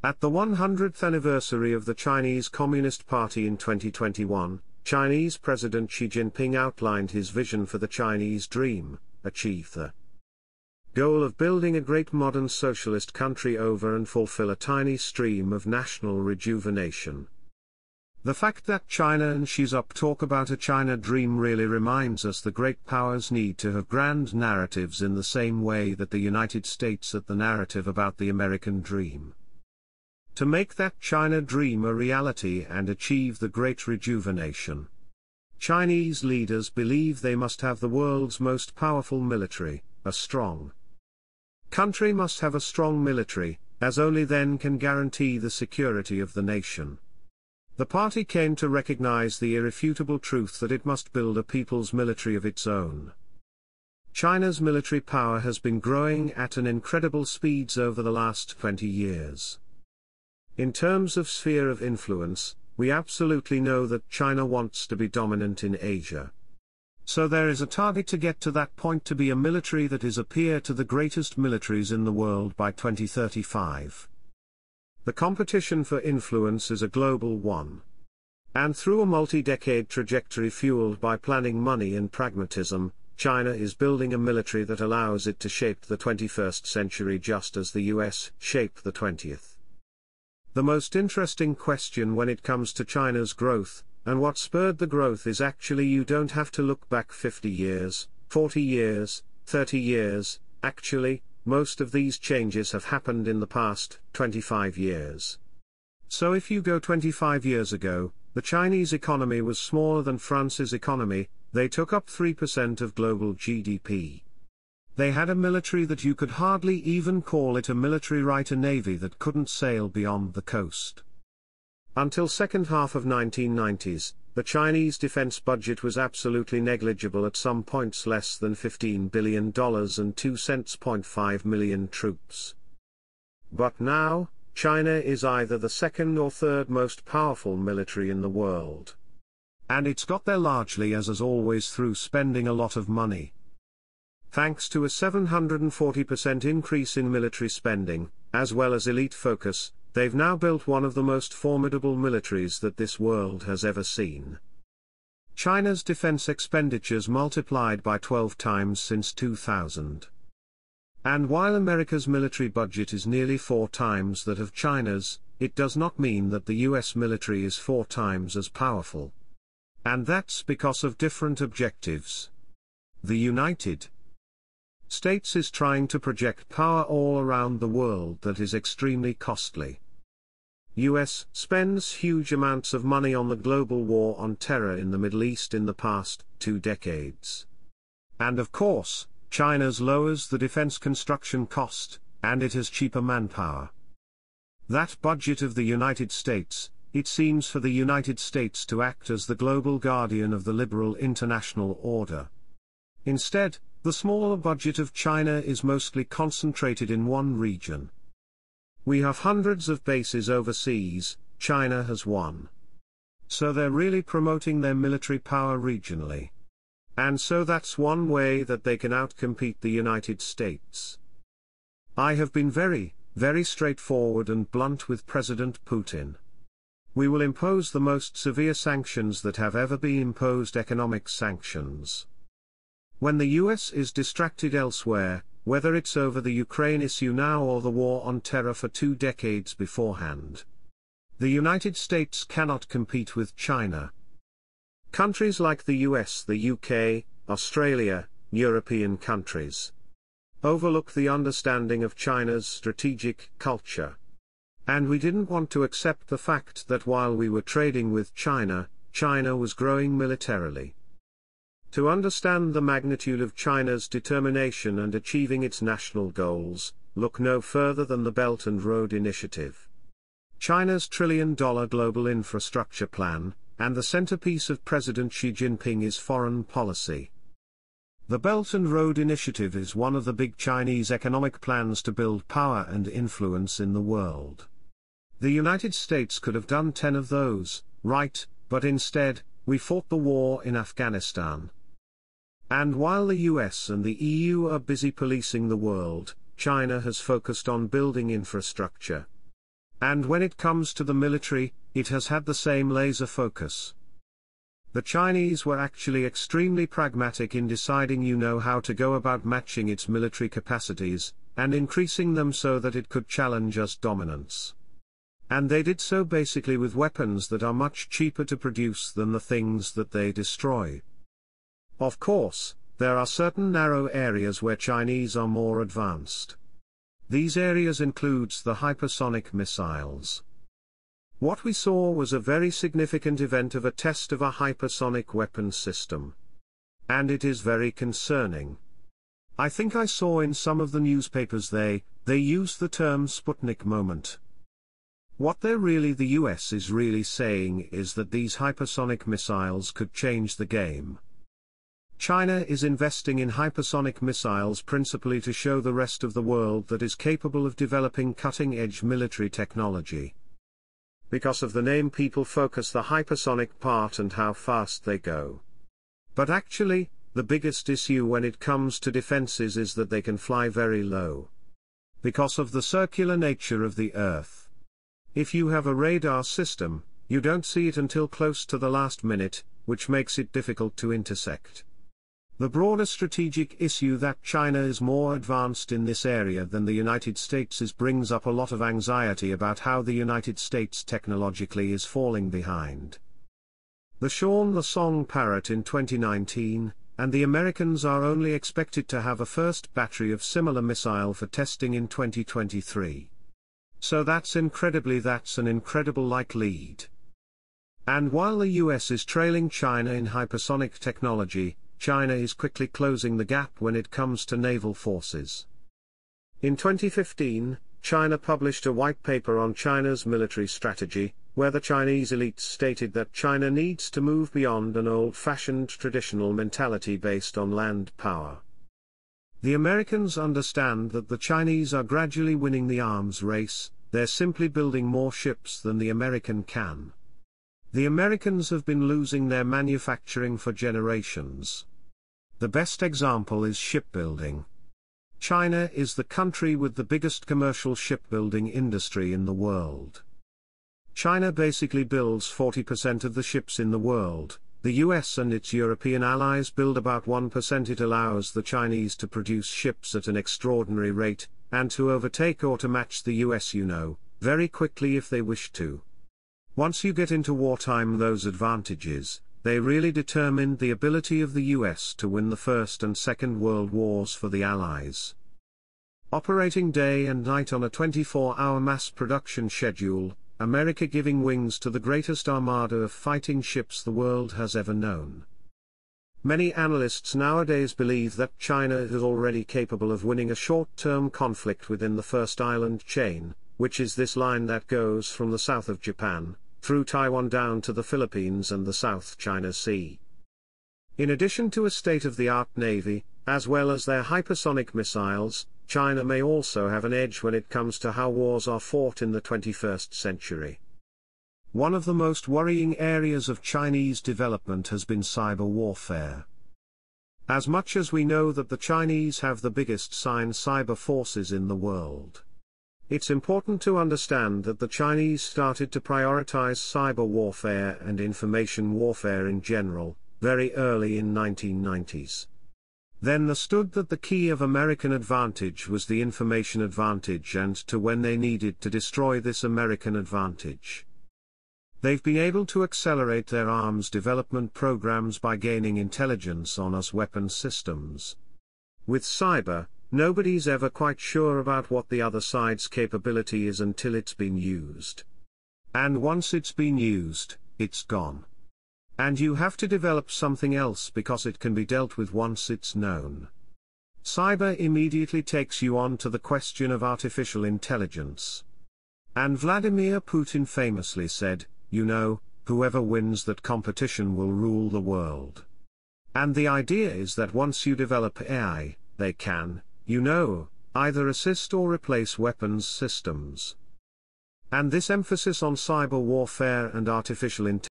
At the 100th anniversary of the Chinese Communist Party in 2021, Chinese President Xi Jinping outlined his vision for the Chinese dream, achieve the goal of building a great modern socialist country over and fulfill a tiny stream of national rejuvenation. The fact that China and Xi's up talk about a China dream really reminds us the great powers need to have grand narratives in the same way that the United States had the narrative about the American dream. To make that China dream a reality and achieve the great rejuvenation, Chinese leaders believe they must have the world's most powerful military. A strong country must have a strong military, as only then can guarantee the security of the nation. The party came to recognize the irrefutable truth that it must build a people's military of its own. China's military power has been growing at an incredible speeds over the last 20 years. In terms of sphere of influence, we absolutely know that China wants to be dominant in Asia. So there is a target to get to that point, to be a military that is a peer to the greatest militaries in the world by 2035. The competition for influence is a global one. And through a multi-decade trajectory fueled by planning, money and pragmatism, China is building a military that allows it to shape the 21st century just as the US shaped the 20th. The most interesting question when it comes to China's growth, and what spurred the growth, is actually you don't have to look back 50 years, 40 years, 30 years, actually, most of these changes have happened in the past 25 years. So if you go 25 years ago, the Chinese economy was smaller than France's economy, they took up 3% of global GDP. They had a military that you could hardly even call it a military, right? A navy that couldn't sail beyond the coast. Until second half of 1990s, the Chinese defense budget was absolutely negligible, at some points less than $15 billion and 2.5 million troops. But now, China is either the second or third most powerful military in the world. And it's got there largely, as always, through spending a lot of money. Thanks to a 740% increase in military spending, as well as elite focus, they've now built one of the most formidable militaries that this world has ever seen. China's defense expenditures multiplied by 12 times since 2000. And while America's military budget is nearly 4 times that of China's, it does not mean that the US military is 4 times as powerful. And that's because of different objectives. The United States is trying to project power all around the world that is extremely costly. US spends huge amounts of money on the global war on terror in the Middle East in the past 2 decades. And of course, China's lowers the defense construction cost, and it has cheaper manpower. That budget of the United States, it seems for the United States to act as the global guardian of the liberal international order. Instead, the smaller budget of China is mostly concentrated in one region. We have hundreds of bases overseas, China has one. So they're really promoting their military power regionally. And so that's one way that they can outcompete the United States. I have been very, very straightforward and blunt with President Putin. We will impose the most severe sanctions that have ever been imposed, economic sanctions. When the US is distracted elsewhere, whether it's over the Ukraine issue now or the war on terror for 2 decades beforehand, the United States cannot compete with China. Countries like the US, the UK, Australia, European countries overlook the understanding of China's strategic culture. And we didn't want to accept the fact that while we were trading with China, China was growing militarily. To understand the magnitude of China's determination and achieving its national goals, look no further than the Belt and Road Initiative. China's $1 trillion global infrastructure plan, and the centerpiece of President Xi Jinping is foreign policy. The Belt and Road Initiative is one of the big Chinese economic plans to build power and influence in the world. The United States could have done 10 of those, right, but instead, we fought the war in Afghanistan. And while the US and the EU are busy policing the world, China has focused on building infrastructure. And when it comes to the military, it has had the same laser focus. The Chinese were actually extremely pragmatic in deciding how to go about matching its military capacities, and increasing them so that it could challenge us dominance. And they did so basically with weapons that are much cheaper to produce than the things that they destroy. Of course, there are certain narrow areas where Chinese are more advanced. These areas includes the hypersonic missiles. What we saw was a very significant event of a test of a hypersonic weapon system. And it is very concerning. I think I saw in some of the newspapers they used the term Sputnik moment. What the US is really saying is that these hypersonic missiles could change the game. China is investing in hypersonic missiles principally to show the rest of the world that is capable of developing cutting-edge military technology. Because of the name, people focus the hypersonic part and how fast they go. But actually, the biggest issue when it comes to defenses is that they can fly very low. Because of the circular nature of the Earth. If you have a radar system, you don't see it until close to the last minute, which makes it difficult to intersect. The broader strategic issue that China is more advanced in this area than the United States brings up a lot of anxiety about how the United States technologically is falling behind. The Sean Lasong Parrot in 2019, and the Americans are only expected to have a first battery of similar missile for testing in 2023. So that's an incredible lead. And while the US is trailing China in hypersonic technology, China is quickly closing the gap when it comes to naval forces. In 2015, China published a white paper on China's military strategy, where the Chinese elites stated that China needs to move beyond an old-fashioned traditional mentality based on land power. The Americans understand that the Chinese are gradually winning the arms race, they're simply building more ships than the American can. The Americans have been losing their manufacturing for generations. The best example is shipbuilding. China is the country with the biggest commercial shipbuilding industry in the world. China basically builds 40% of the ships in the world. The US and its European allies build about 1%. It allows the Chinese to produce ships at an extraordinary rate, and to overtake or to match the US very quickly if they wish to. Once you get into wartime, those advantages, they really determined the ability of the US to win the First and Second World Wars for the Allies. Operating day and night on a 24-hour mass production schedule, America giving wings to the greatest armada of fighting ships the world has ever known. Many analysts nowadays believe that China is already capable of winning a short-term conflict within the First Island Chain, which is this line that goes from the south of Japan, through Taiwan down to the Philippines and the South China Sea. In addition to a state-of-the-art navy, as well as their hypersonic missiles, China may also have an edge when it comes to how wars are fought in the 21st century. One of the most worrying areas of Chinese development has been cyber warfare. As much as we know that the Chinese have the biggest cyber forces in the world, it's important to understand that the Chinese started to prioritize cyber warfare and information warfare in general, very early in 1990s. Then understood that the key of American advantage was the information advantage, and to when they needed to destroy this American advantage. They've been able to accelerate their arms development programs by gaining intelligence on us weapon systems. With cyber, nobody's ever quite sure about what the other side's capability is until it's been used. And once it's been used, it's gone. And you have to develop something else because it can be dealt with once it's known. Cyber immediately takes you on to the question of artificial intelligence. And Vladimir Putin famously said, whoever wins that competition will rule the world. And the idea is that once you develop AI, they can, either assist or replace weapons systems. And this emphasis on cyber warfare and artificial intelligence